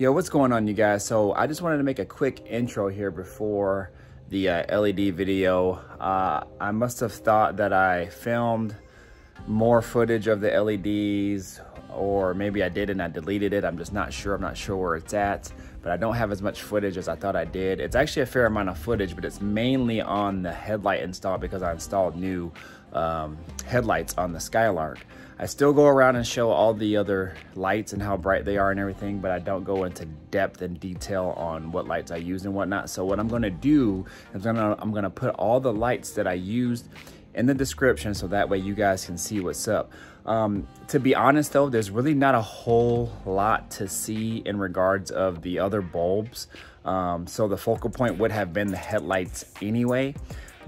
Yo, what's going on, you guys? So I just wanted to make a quick intro here before the LED video. I must have thought that I filmed more footage of the LEDs, or maybe I did and I deleted it. I'm just not sure. I'm not sure where it's at, but I don't have as much footage as I thought I did. It's actually a fair amount of footage, but it's mainly on the headlight install because I installed new headlights on the SKYLARK. I still go around and show all the other lights and how bright they are and everything, but I don't go into depth and detail on what lights I use and whatnot. So what I'm gonna do is I'm gonna put all the lights that I used in the description so that way you guys can see what's up. To be honest though, there's really not a whole lot to see in regards of the other bulbs. So the focal point would have been the headlights anyway,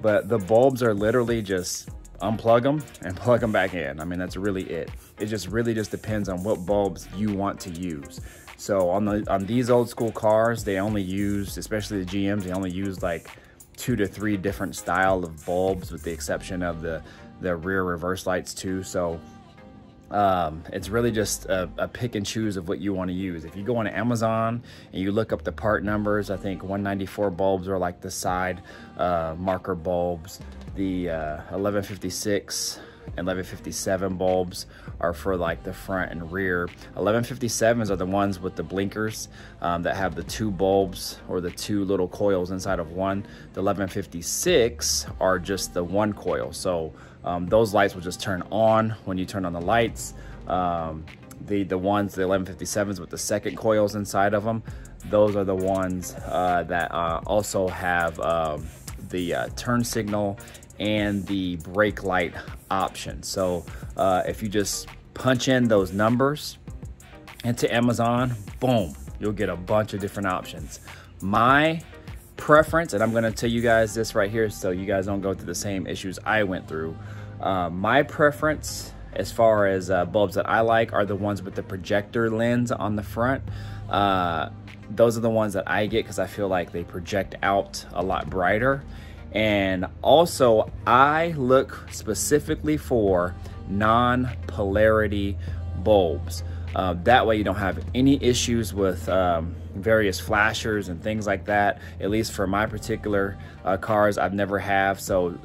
but the bulbs are literally just unplug them and plug them back in. I mean, that's really it. It just really just depends on what bulbs you want to use. So on these old school cars, they only used, especially the GMs, they only used like 2 to 3 different style of bulbs, with the exception of the rear reverse lights too. So it's really just a pick and choose of what you want to use. If you go on Amazon and you look up the part numbers, I think 194 bulbs are like the side marker bulbs. The 1156 and 1157 bulbs are for like the front and rear. 1157s are the ones with the blinkers that have the 2 bulbs or the 2 little coils inside of one. The 1156 are just the 1 coil. So those lights will just turn on when you turn on the lights. The 1157s with the 2nd coils inside of them, those are the ones that also have the turn signal and the brake light option. So if you just punch in those numbers into Amazon, boom, you'll get a bunch of different options. My preference, and I'm gonna tell you guys this right here so you guys don't go through the same issues I went through. My preference as far as bulbs that I like are the ones with the projector lens on the front. Those are the ones that I get because I feel like they project out a lot brighter. And also I look specifically for non-polarity bulbs. That way you don't have any issues with various flashers and things like that. At least for my particular cars, I've never have. So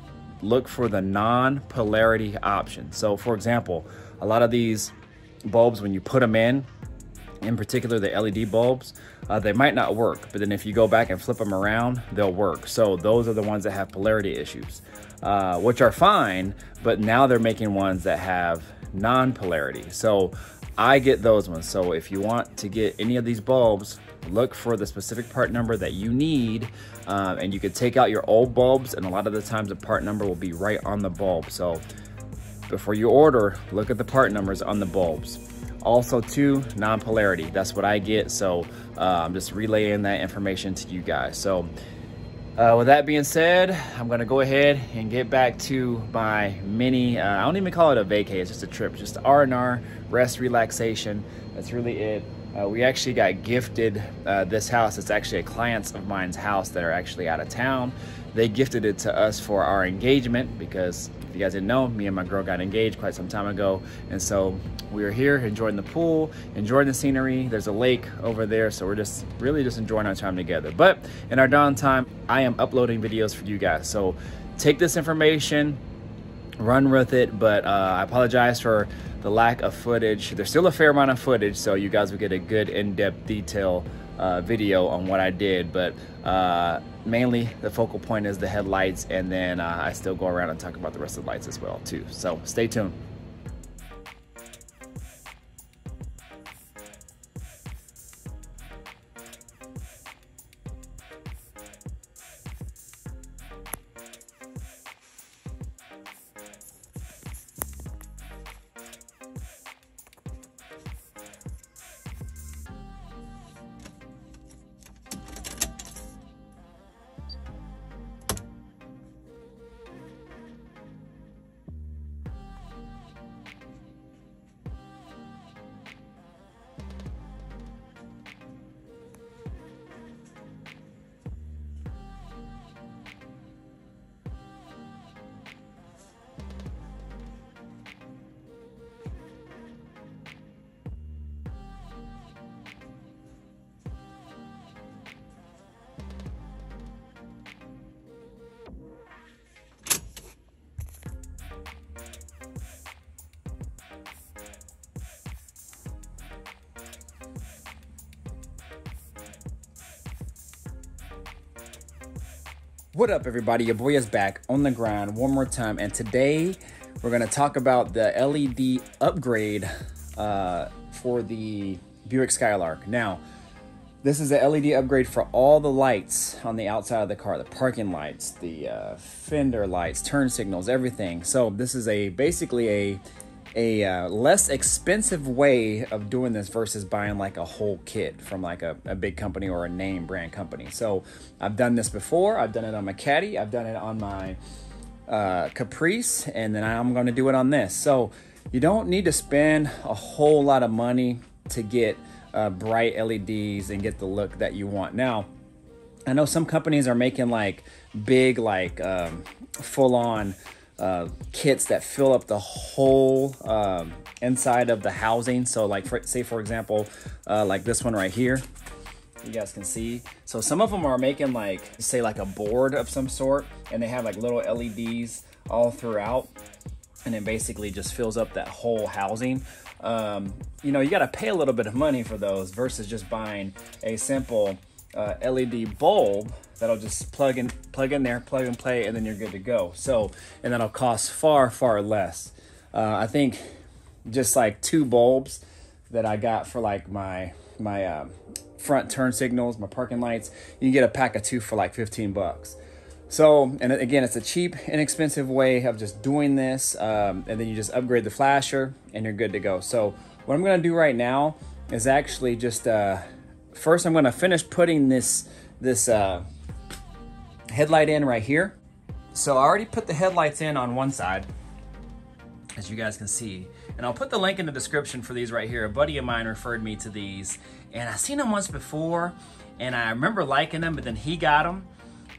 look for the non-polarity option. So for example, a lot of these bulbs, when you put them in particular the LED bulbs, they might not work, but then if you go back and flip them around, they'll work. So those are the ones that have polarity issues, which are fine, but now they're making ones that have non-polarity. So I get those ones. So if you want to get any of these bulbs, look for the specific part number that you need, and you could take out your old bulbs, and a lot of the times the part number will be right on the bulb. So before you order, look at the part numbers on the bulbs. Also too, non-polarity, that's what I get. So I'm just relaying that information to you guys. So with that being said, I'm gonna go ahead and get back to my mini, I don't even call it a vacay, it's just a trip, just R&R, rest, relaxation. That's really it. We actually got gifted this house. It's actually a client of mine's house that are actually out of town. They gifted it to us for our engagement because, if you guys didn't know, me and my girl got engaged quite some time ago. And so we were here enjoying the pool, enjoying the scenery. There's a lake over there. So we're just really just enjoying our time together. But in our downtime, I am uploading videos for you guys. So take this information, run with it. But I apologize for the lack of footage. There's still a fair amount of footage, so you guys will get a good in-depth detail video on what I did. But mainly the focal point is the headlights, and then I still go around and talk about the rest of the lights as well too. So stay tuned. What up, everybody? Your boy is back on the grind one more time, and today we're going to talk about the LED upgrade for the Buick Skylark. Now, this is the LED upgrade for all the lights on the outside of the car, the parking lights, the fender lights, turn signals, everything. So this is basically a less expensive way of doing this versus buying like a whole kit from like a big company or a name brand company. So I've done this before. I've done it on my Caddy. I've done it on my Caprice, and then I'm going to do it on this. So you don't need to spend a whole lot of money to get bright LEDs and get the look that you want. Now, I know some companies are making like big, like full-on kits that fill up the whole inside of the housing. So like, say for example, like this one right here, you guys can see. So some of them are making like, say like a board of some sort, and they have like little LEDs all throughout, and it basically just fills up that whole housing. You know, you got to pay a little bit of money for those versus just buying a simple LED bulb that'll just plug in there, plug and play, and then you're good to go. So, and that'll cost far less. I think just like 2 bulbs that I got for like my front turn signals, my parking lights, you can get a pack of 2 for like 15 bucks. So, and again, it's a cheap, inexpensive way of just doing this, and then you just upgrade the flasher and you're good to go. So what I'm gonna do right now is actually just, first I'm gonna finish putting this headlight in right here. So I already put the headlights in on one side, as you guys can see, and I'll put the link in the description for these right here. A buddy of mine referred me to these, and I've seen them once before, and I remember liking them, but then he got them,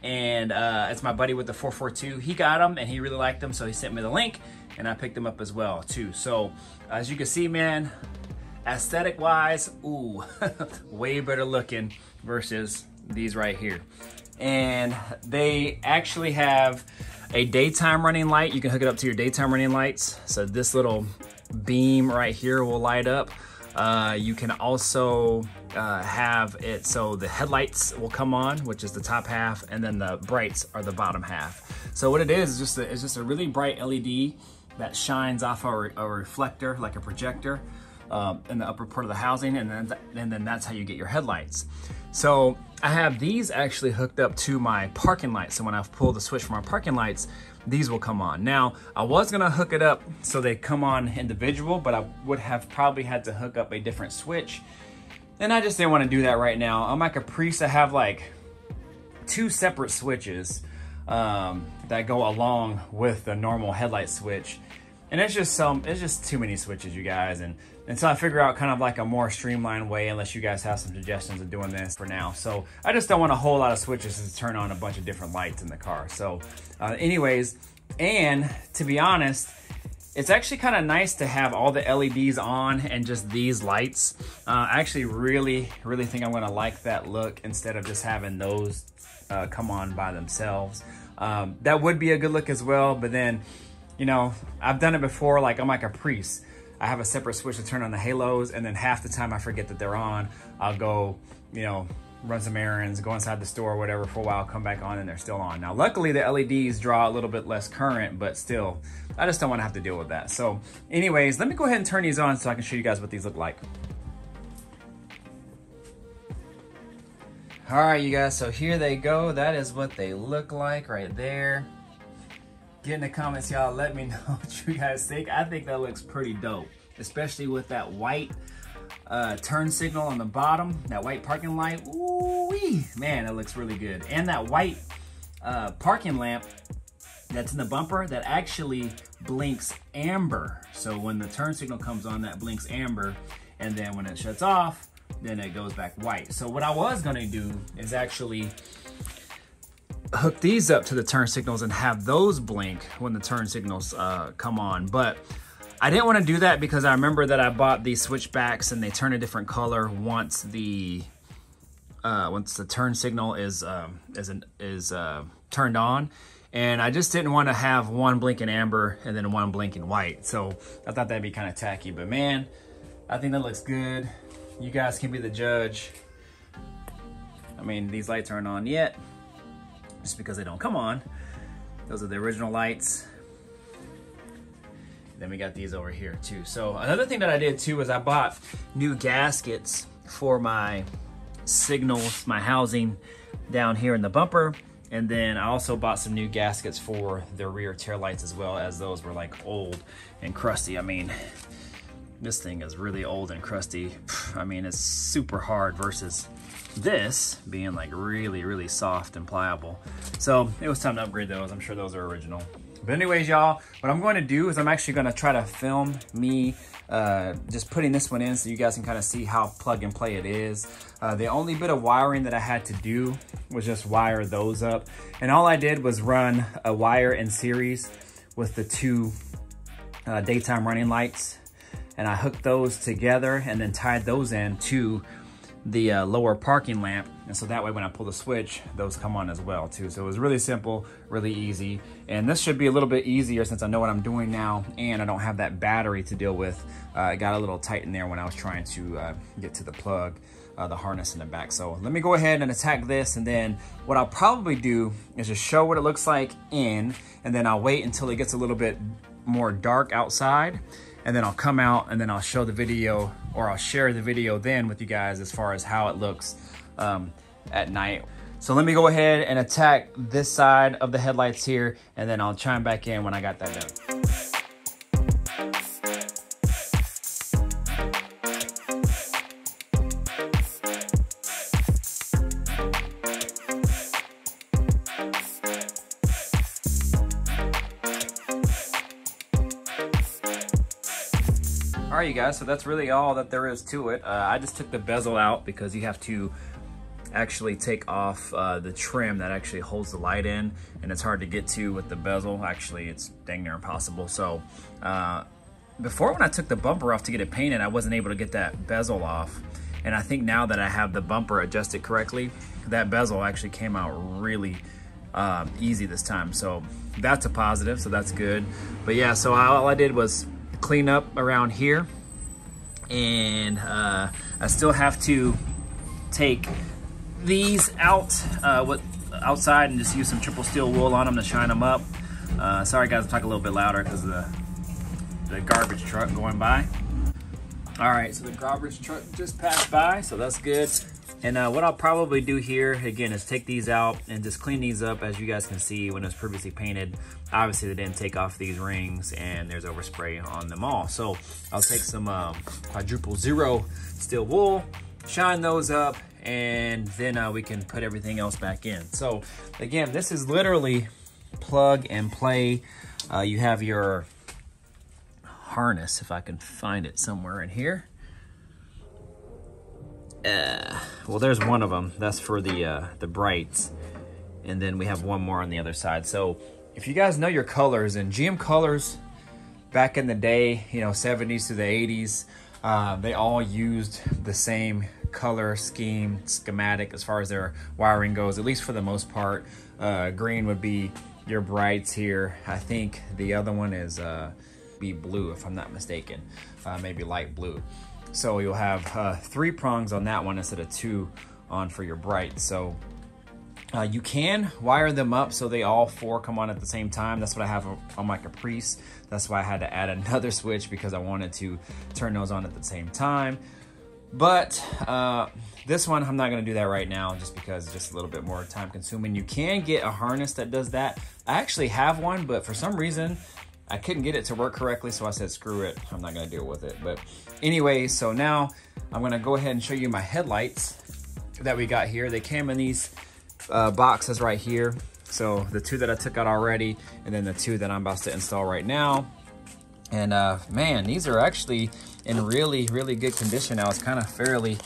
and it's my buddy with the 442. He got them and he really liked them, so he sent me the link, and I picked them up as well too. So as you can see, man, aesthetic wise, ooh, way better looking versus these right here. And they actually have a daytime running light. You can hook it up to your daytime running lights. So this little beam right here will light up. You can also have it so the headlights will come on, which is the top half, and then the brights are the bottom half. So what it is it's just a really bright LED that shines off a reflector, like a projector, in the upper part of the housing, and then that's how you get your headlights. So I have these actually hooked up to my parking lights. So when I pull the switch for my parking lights, these will come on. Now, I was gonna hook it up so they come on individual, but I would have probably had to hook up a different switch. And I just didn't wanna do that right now. On my Caprice, I have like 2 separate switches that go along with the normal headlight switch. And it's just too many switches, you guys. And so I figure out kind of like a more streamlined way, unless you guys have some suggestions of doing this for now. So I just don't want a whole lot of switches to turn on a bunch of different lights in the car. So anyways, and to be honest, it's actually kind of nice to have all the LEDs on and just these lights. I actually really think I'm gonna like that look instead of just having those come on by themselves. That would be a good look as well, but then, you know, I've done it before, like on my Caprice. I have a separate switch to turn on the halos, and then half the time I forget that they're on. I'll go, you know, run some errands, go inside the store or whatever for a while, come back on, and they're still on. Now, luckily the LEDs draw a little bit less current, but still, I just don't want to have to deal with that. So anyways, let me go ahead and turn these on so I can show you guys what these look like. All right, you guys, so here they go. That is what they look like right there. Get in the comments, y'all. Let me know what you guys think. I think that looks pretty dope, especially with that white turn signal on the bottom, that white parking light. Ooh-wee. Man, that looks really good. And that white parking lamp that's in the bumper that actually blinks amber. So when the turn signal comes on, that blinks amber, and then when it shuts off, then it goes back white. So what I was gonna do is actually hook these up to the turn signals and have those blink when the turn signals come on. But I didn't want to do that because I remember that I bought these switchbacks and they turn a different color once the turn signal is turned on. And I just didn't want to have one blinking amber and then one blinking white. So I thought that'd be kind of tacky, but man, I think that looks good. You guys can be the judge. I mean, these lights aren't on yet, just because they don't come on. Those are the original lights. Then we got these over here too. So another thing that I did too is I bought new gaskets for my signals, my housing down here in the bumper. And then I also bought some new gaskets for the rear tail lights as well, as those were like old and crusty. I mean, this thing is really old and crusty. I mean, it's super hard versus this being like really, really soft and pliable. So it was time to upgrade those. I'm sure those are original. But anyways, y'all, what I'm going to do is I'm actually going to try to film me just putting this one in so you guys can kind of see how plug and play it is. The only bit of wiring that I had to do was just wire those up. And all I did was run a wire in series with the two daytime running lights. And I hooked those together and then tied those in to the lower parking lamp. And so that way when I pull the switch, those come on as well too. So it was really simple, really easy. And this should be a little bit easier since I know what I'm doing now and I don't have that battery to deal with. It got a little tight in there when I was trying to get to the plug, the harness in the back. So let me go ahead and attack this, and then what I'll probably do is just show what it looks like in, and then I'll wait until it gets a little bit more dark outside, and then I'll come out and then I'll show the video, or I'll share the video then with you guys as far as how it looks at night. So let me go ahead and attack this side of the headlights here, and then I'll chime back in when I got that done. All right, you guys, so that's really all that there is to it. I just took the bezel out because you have to actually take off the trim that actually holds the light in, and it's hard to get to with the bezel. Actually, it's dang near impossible. So before, when I took the bumper off to get it painted, I wasn't able to get that bezel off. And I think now that I have the bumper adjusted correctly, that bezel actually came out really easy this time. So that's a positive, so that's good. But yeah, so all I did was clean up around here, and I still have to take these out outside and just use some triple steel wool on them to shine them up. Sorry guys, I'm talking a little bit louder because of the garbage truck going by. All right, so the garbage truck just passed by, so that's good. And what I'll probably do here, again, is take these out and just clean these up. As you guys can see, when it was previously painted, obviously they didn't take off these rings and there's overspray on them all. So I'll take some quadruple zero steel wool, shine those up, and then we can put everything else back in. So again, this is literally plug and play. You have your harness, if I can find it somewhere in here. Well, there's one of them. That's for the brights, and then we have one more on the other side. So if you guys know your colors, and GM colors back in the day, you know, 70s to the 80s, they all used the same color scheme, schematic as far as their wiring goes, at least for the most part. Green would be your brights here. I think the other one is be blue, if I'm not mistaken, maybe light blue. So you'll have 3 prongs on that one instead of 2 on for your bright. So you can wire them up so they all 4 come on at the same time. That's what I have on my Caprice. That's why I had to add another switch, because I wanted to turn those on at the same time. But this one, I'm not gonna do that right now just because it's just a little bit more time consuming. You can get a harness that does that. I actually have one, but for some reason, I couldn't get it to work correctly, so I said, screw it, I'm not gonna deal with it. But anyway, so now I'm gonna go ahead and show you my headlights that we got here. They came in these boxes right here. So the 2 that I took out already, and then the 2 that I'm about to install right now. And man, these are actually in really, really good condition. I was kind of fairly,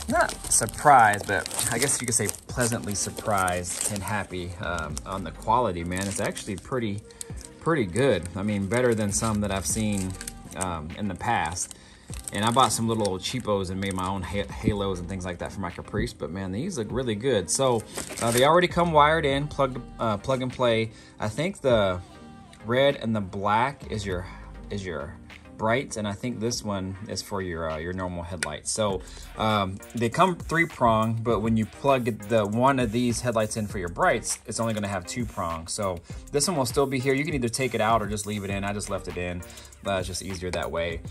not surprised, but I guess you could say pleasantly surprised and happy on the quality, man. It's actually pretty good. I mean, better than some that I've seen in the past. And I bought some little cheapos and made my own halos and things like that for my Caprice, but man, these look really good. So they already come wired in, plug and play. I think the red and the black is your bright, and I think this one is for your normal headlights. So they come 3-prong, but when you plug the one of these headlights in for your brights, it's only going to have 2 prongs. So this one will still be here. You can either take it out or just leave it in. I just left it in. It's just easier that way.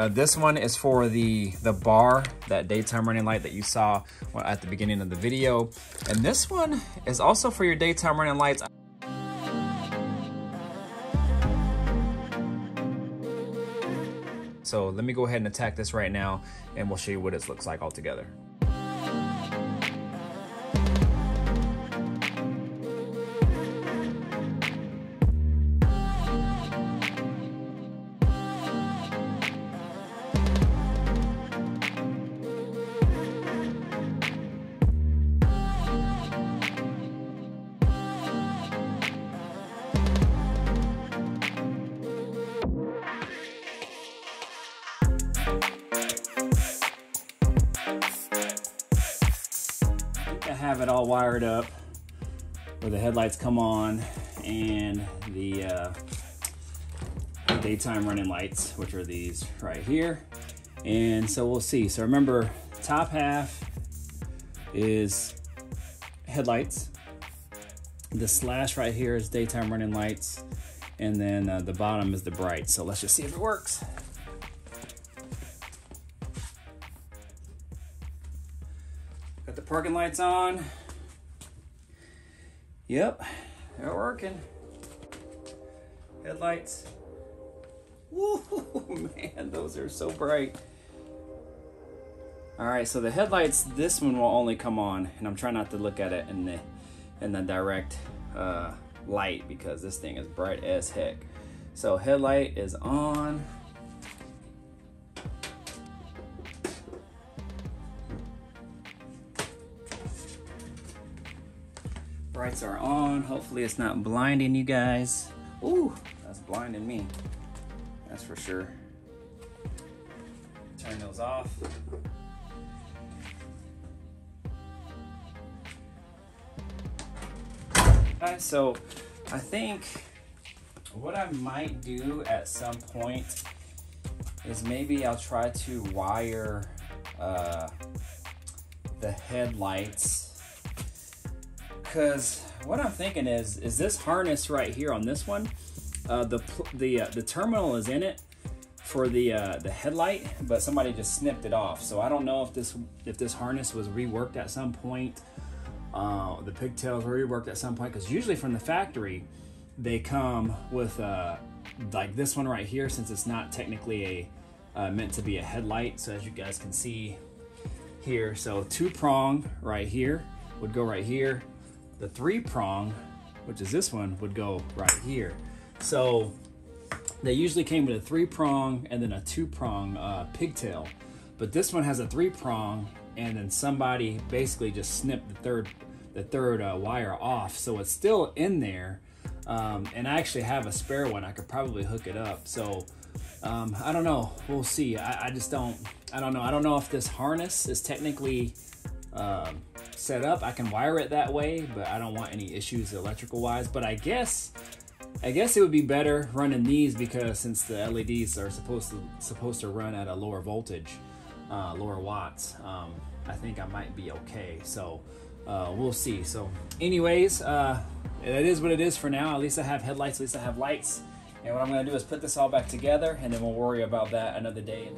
This one is for the bar, that daytime running light that you saw at the beginning of the video. And this one is also for your daytime running lights. So let me go ahead and attack this right now, and we'll show you what it looks like all together. Have it all wired up where the headlights come on and the daytime running lights, which are these right here. And so we'll see. So remember, top half is headlights, the slash right here is daytime running lights, and then the bottom is the bright. So let's just see if it works. Got the parking lights on. Yep, they're working. Headlights. Woo, man, those are so bright. All right, so the headlights, this one will only come on, and I'm trying not to look at it in the direct light because this thing is bright as heck. So headlight is on. Brights are on. Hopefully it's not blinding you guys. Ooh, that's blinding me. That's for sure. Turn those off. Alright, so I think what I might do at some point is maybe I'll try to wire the headlights. Because what I'm thinking is this harness right here on this one, the terminal is in it for the headlight, but somebody just snipped it off. So I don't know if this harness was reworked at some point. The pigtails were reworked at some point, because usually from the factory they come with like this one right here, since it's not technically meant to be a headlight. So as you guys can see here, so 2-prong right here would go right here. The 3-prong, which is this one, would go right here. So they usually came with a 3-prong and then a 2-prong pigtail, but this one has a 3-prong, and then somebody basically just snipped the third wire off, so it's still in there. And I actually have a spare one. I could probably hook it up. So I don't know. We'll see. I don't know. I don't know if this harness is technically set up. I can wire it that way, but I don't want any issues electrical wise. But I guess it would be better running these, because since the LEDs are supposed to run at a lower voltage, lower watts, I think I might be okay. So we'll see. So anyways, it is what it is for now. At least I have headlights, at least I have lights. And what I'm gonna do is put this all back together, and then we'll worry about that another day.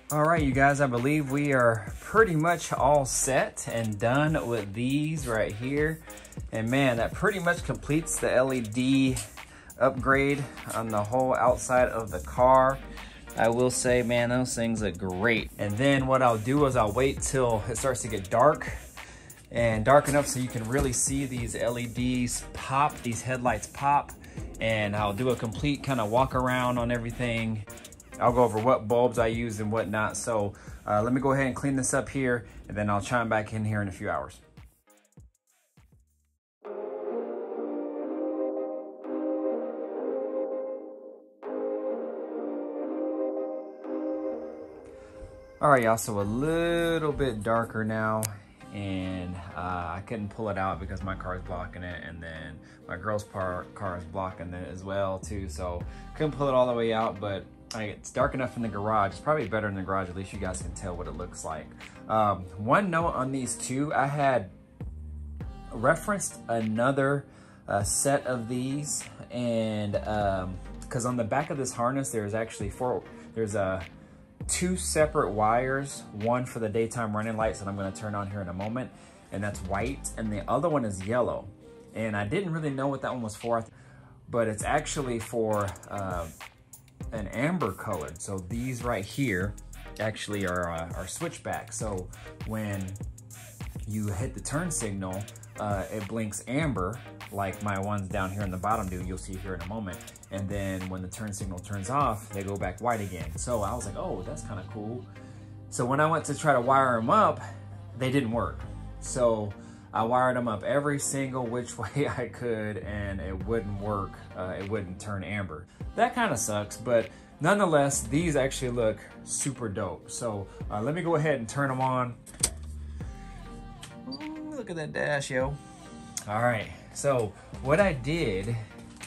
All right, you guys, I believe we are pretty much all set and done with these right here. And man, that pretty much completes the LED upgrade on the whole outside of the car. I will say, man, those things look great. And then what I'll do is I'll wait till it starts to get dark, and dark enough so you can really see these LEDs pop, these headlights pop. And I'll do a complete kind of walk around on everything. I'll go over what bulbs I use and whatnot. So let me go ahead and clean this up here, and then I'll chime back in here in a few hours. All right, y'all, so a little bit darker now, and I couldn't pull it out because my car is blocking it, and then my girl's car is blocking it as well too, so couldn't pull it all the way out, but it's dark enough in the garage. It's probably better in the garage, at least you guys can tell what it looks like. One note on these two, I had referenced another set of these, and because on the back of this harness there's actually two separate wires, one for the daytime running lights that I'm going to turn on here in a moment, and that's white, and the other one is yellow. And I didn't really know what that one was for, but it's actually for an amber colored. So these right here actually are switchback. So when you hit the turn signal, it blinks amber, like my ones down here in the bottom do, you'll see here in a moment. And then when the turn signal turns off, they go back white again. So I was like, oh, that's kind of cool. So when I went to try to wire them up, they didn't work. So I wired them up every single which way I could, and it wouldn't work. It wouldn't turn amber. That kind of sucks, but nonetheless, these actually look super dope. So let me go ahead and turn them on. Ooh, look at that dash, yo. All right, so what I did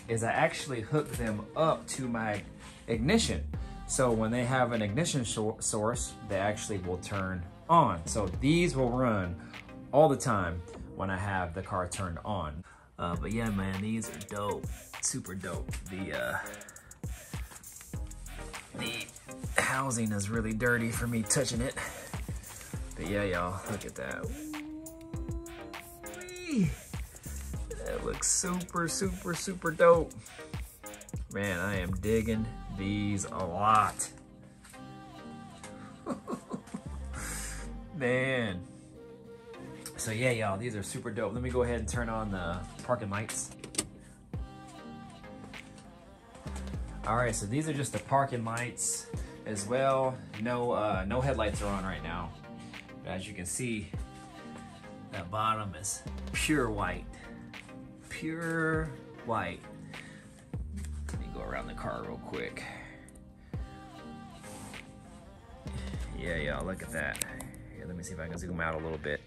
is I actually hooked them up to my ignition. So when they have an ignition source, they actually will turn on. So these will run all the time when I have the car turned on. But yeah, man, these are dope, super dope. The housing is really dirty for me touching it. But yeah, y'all, look at that. Whee! That looks super, super, super dope. Man, I am digging these a lot. Man. So yeah, y'all, these are super dope. Let me go ahead and turn on the parking lights. All right, so these are just the parking lights as well. No, no headlights are on right now. But as you can see, that bottom is pure white. Pure white. Let me go around the car real quick. Yeah, y'all, look at that. Here, let me see if I can zoom out a little bit.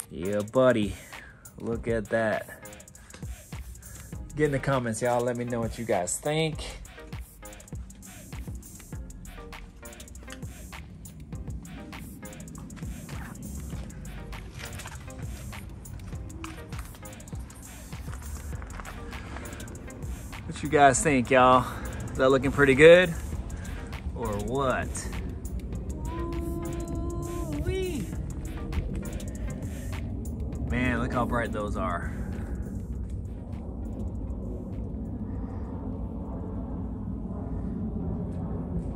Yeah, buddy, look at that. Get in the comments, y'all. Let me know what you guys think. What you guys think, y'all? Is that looking pretty good? Or what? Ooh-wee. Man, look how bright those are.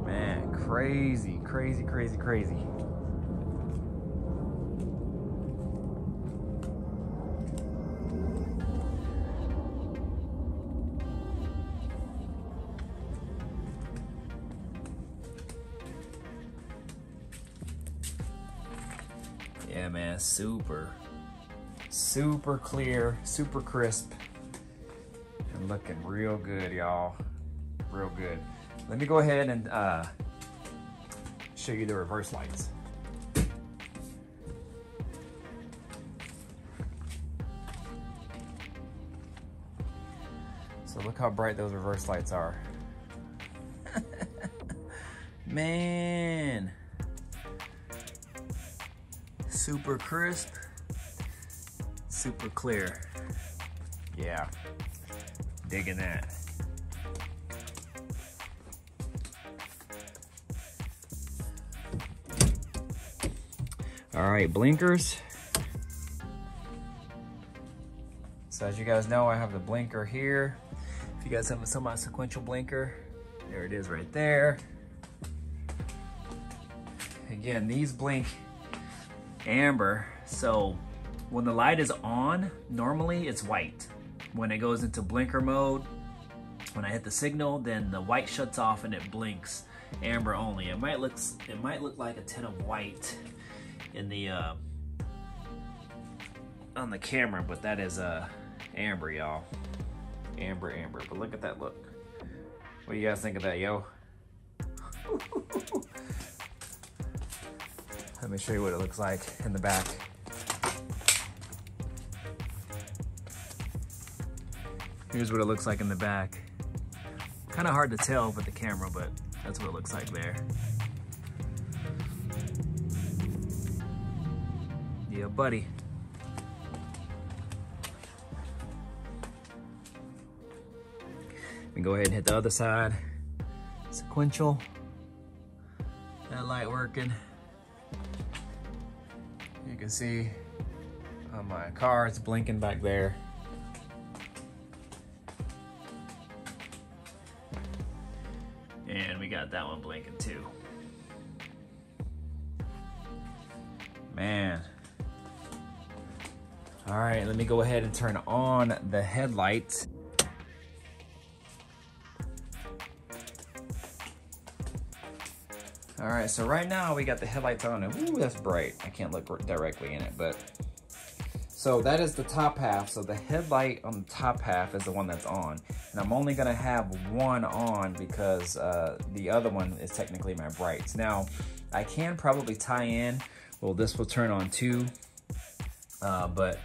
Man, crazy, crazy, crazy, crazy. Yeah, man, super, super clear, super crisp, and looking real good, y'all. Real good. Let me go ahead and show you the reverse lights. So look how bright those reverse lights are. Man. Super crisp, super clear. Yeah, digging that. All right, blinkers. So as you guys know, I have the blinker here. If you guys have a semi-sequential blinker, there it is right there. Again, these blink amber, so when the light is on, normally it's white. When it goes into blinker mode, when I hit the signal, then the white shuts off and it blinks amber only. It might look like a tint of white in the on the camera, but that is amber, y'all. Amber. But look at that look. What do you guys think of that, yo? Let me show you what it looks like in the back. Here's what it looks like in the back. Kind of hard to tell with the camera, but that's what it looks like there. Yeah, buddy. We can go ahead and hit the other side. Sequential. That light working. You can see on my car, it's blinking back there. And we got that one blinking too. Man. All right, let me go ahead and turn on the headlights. All right, so right now we got the headlights on, and ooh, that's bright. I can't look directly in it, but. So that is the top half. So the headlight on the top half is the one that's on. And I'm only gonna have one on because the other one is technically my brights. Now, I can probably tie in, well, this will turn on too, but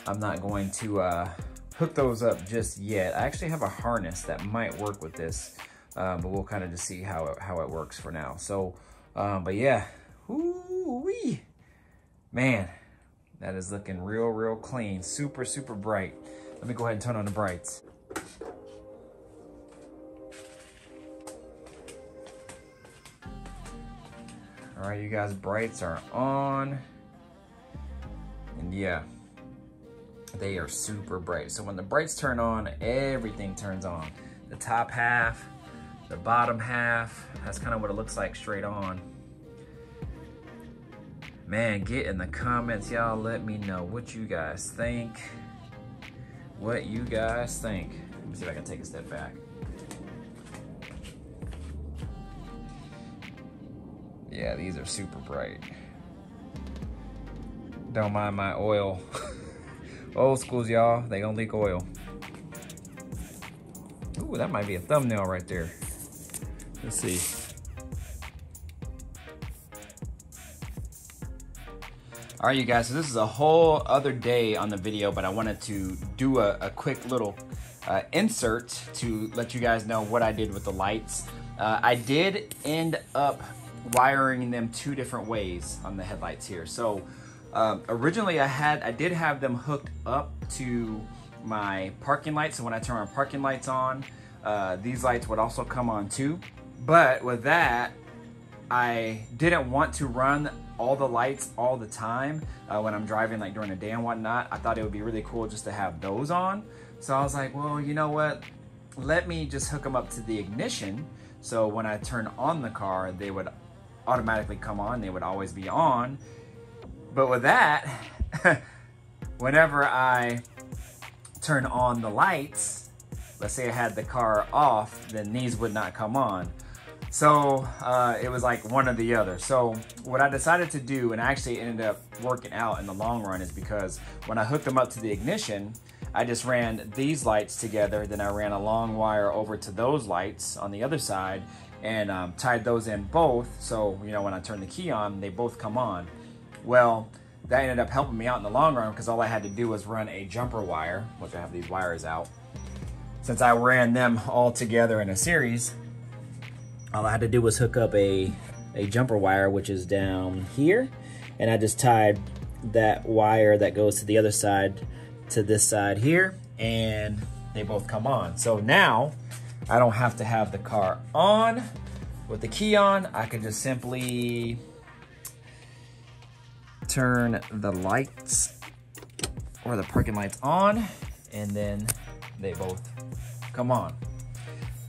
I'm not going to hook those up just yet. I actually have a harness that might work with this, but we'll kind of just see how it works for now. So, but yeah, ooh-wee. Man, that is looking real clean, super bright. Let me go ahead and turn on the brights. All right, you guys, brights are on. And yeah, they are super bright. So when the brights turn on, everything turns on. The top half, the bottom half, that's kind of what it looks like straight on. Man, get in the comments, y'all. Let me know what you guys think. What you guys think. Let me see if I can take a step back. Yeah, these are super bright. Don't mind my oil. Old schools, y'all. They gonna leak oil. Ooh, that might be a thumbnail right there. Let's see. All right, you guys, so this is a whole other day on the video, but I wanted to do a quick little insert to let you guys know what I did with the lights. I did end up wiring them two different ways on the headlights here. So originally I did have them hooked up to my parking lights. So when I turn my parking lights on, these lights would also come on too. But with that, I didn't want to run all the lights all the time when I'm driving, like during the day and whatnot. I thought it would be really cool just to have those on. So I was like, well, you know what? Let me just hook them up to the ignition. So when I turn on the car, they would automatically come on. They would always be on. But with that, whenever I turn on the lights, let's say I had the car off, then these would not come on. So it was like one or the other. So what I decided to do, and actually ended up working out in the long run, is because when I hooked them up to the ignition, I just ran these lights together, then I ran a long wire over to those lights on the other side and tied those in both. So, you know, when I turn the key on, they both come on. Well, that ended up helping me out in the long run because all I had to do was run a jumper wire, which I have these wires out. Since I ran them all together in a series, all I had to do was hook up a jumper wire, which is down here, and I just tied that wire that goes to the other side to this side here, and they both come on. So now I don't have to have the car on with the key on. I can just simply turn the lights or the parking lights on, and then they both come on.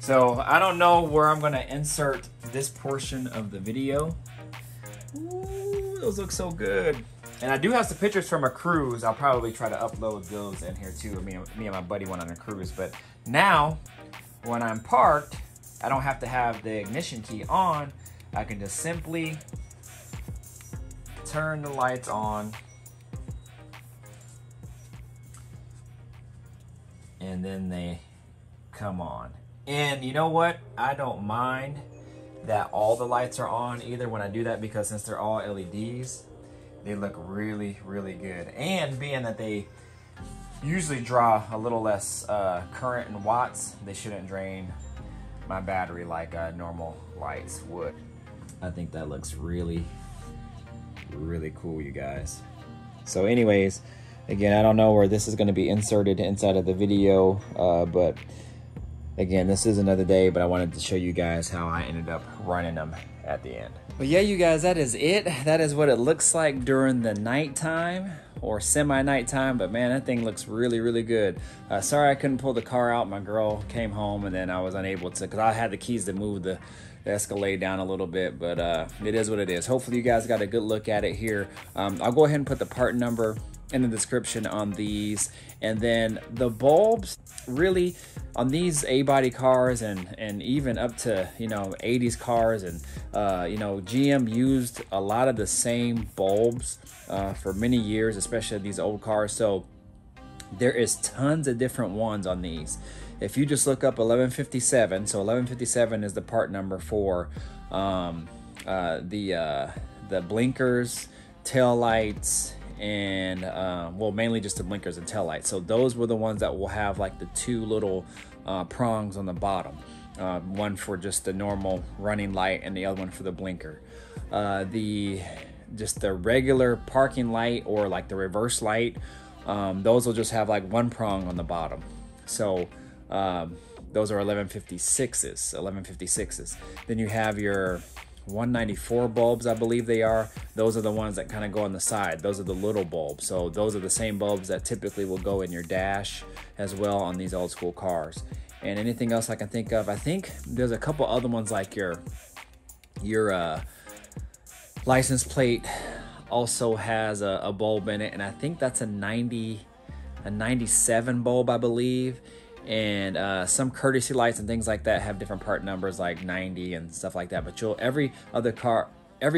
So I don't know where I'm gonna insert this portion of the video. Ooh, those look so good. And I do have some pictures from a cruise. I'll probably try to upload those in here too. Me and my buddy went on a cruise. But now, when I'm parked, I don't have to have the ignition key on. I can just simply turn the lights on. And then they come on. And you know what? I don't mind that all the lights are on either when I do that, because since they're all LEDs, they look really, really good. And being that they usually draw a little less current in watts, they shouldn't drain my battery like normal lights would. I think that looks really, really cool, you guys. So anyways, again, I don't know where this is going to be inserted inside of the video, but again, this is another day, but I wanted to show you guys how I ended up running them at the end. But yeah, you guys, that is it. That is what it looks like during the nighttime or semi-nighttime, but man, that thing looks really, really good. Sorry I couldn't pull the car out. My girl came home and then I was unable to, because I had the keys to move the Escalade down a little bit, but it is what it is. Hopefully you guys got a good look at it here. I'll go ahead and put the part number in the description on these, and then the bulbs really on these A-body cars and even up to 80s cars, and GM used a lot of the same bulbs for many years, especially these old cars. So there is tons of different ones on these. If you just look up 1157, so 1157 is the part number for the blinkers, tail lights, and well, mainly just the blinkers and tail lights. So those were the ones that will have like the two little prongs on the bottom, one for just the normal running light and the other one for the blinker. Just the regular parking light or like the reverse light, those will just have like one prong on the bottom. So those are 1156s. Then you have your 194 bulbs, I believe they are. Those are the ones that kind of go on the side. Those are the little bulbs. So those are the same bulbs that typically will go in your dash as well on these old school cars. And anything else I can think of, I think there's a couple other ones like your license plate also has a bulb in it, and I think that's a 97 bulb, I believe. And some courtesy lights and things like that have different part numbers, like 90 and stuff like that. But every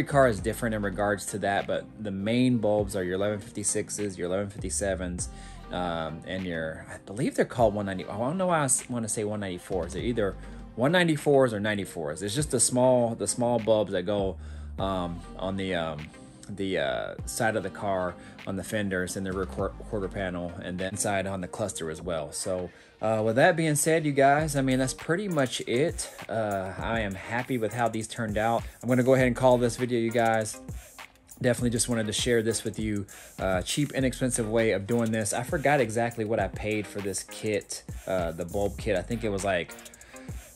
car is different in regards to that. But the main bulbs are your 1156s, your 1157s, and I believe they're called 190. I don't know why I want to say 194s. They're either 194s or 94s. It's just the small bulbs that go on the side of the car, on the fenders and the rear quarter panel, and then inside on the cluster as well. So with that being said, you guys, I mean, that's pretty much it. I am happy with how these turned out. I'm going to go ahead and call this video, you guys. Definitely just wanted to share this with you. Cheap, inexpensive way of doing this. I forgot exactly what I paid for this kit, the bulb kit. I think it was like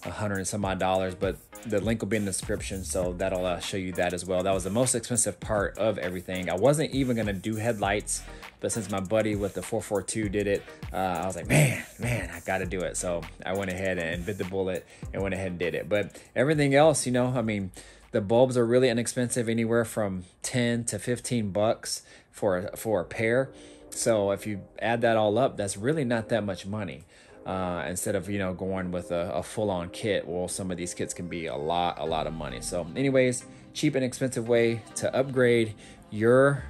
$100 and some odd, but the link will be in the description, so that'll show you that as well. That was the most expensive part of everything. I wasn't even gonna do headlights, but since my buddy with the 442 did it, I was like, man, I gotta do it. So I went ahead and bit the bullet and went ahead and did it. But everything else, I mean, the bulbs are really inexpensive, anywhere from 10 to 15 bucks for a pair. So if you add that all up, that's really not that much money. Instead of going with a full-on kit. Well, some of these kits can be a lot of money. So anyways, cheap and expensive way to upgrade your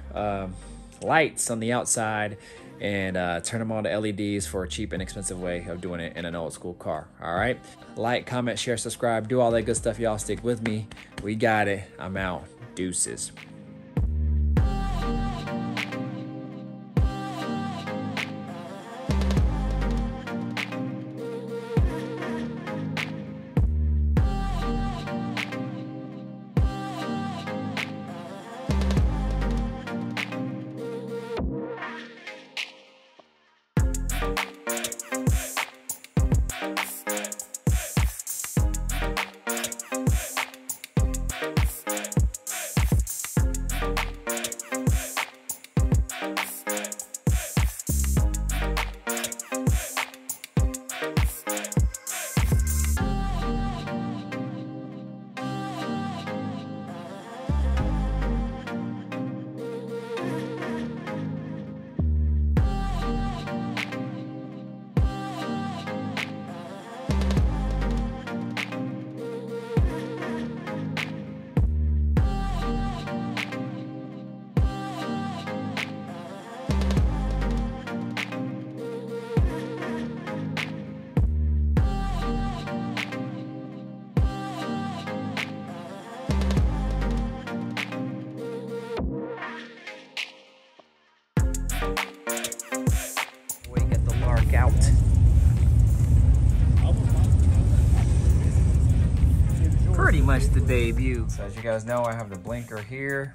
lights on the outside and turn them on to LEDs for a cheap and expensive way of doing it in an old school car. All right, like, comment, share, subscribe, do all that good stuff. Y'all stick with me. We got it. I'm out. Deuces. much the debut. So as you guys know, I have the blinker here.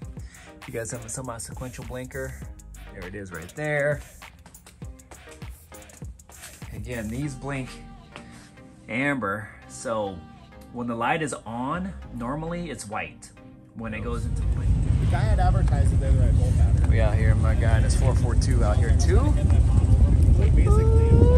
If you guys have a sequential blinker, there it is right there. Again, these blink amber, so when the light is on, normally it's white. When it goes into blink. The guy had advertised that they were at Gold Powder. We out here, my guy, and it's 442 out here too. Like basically.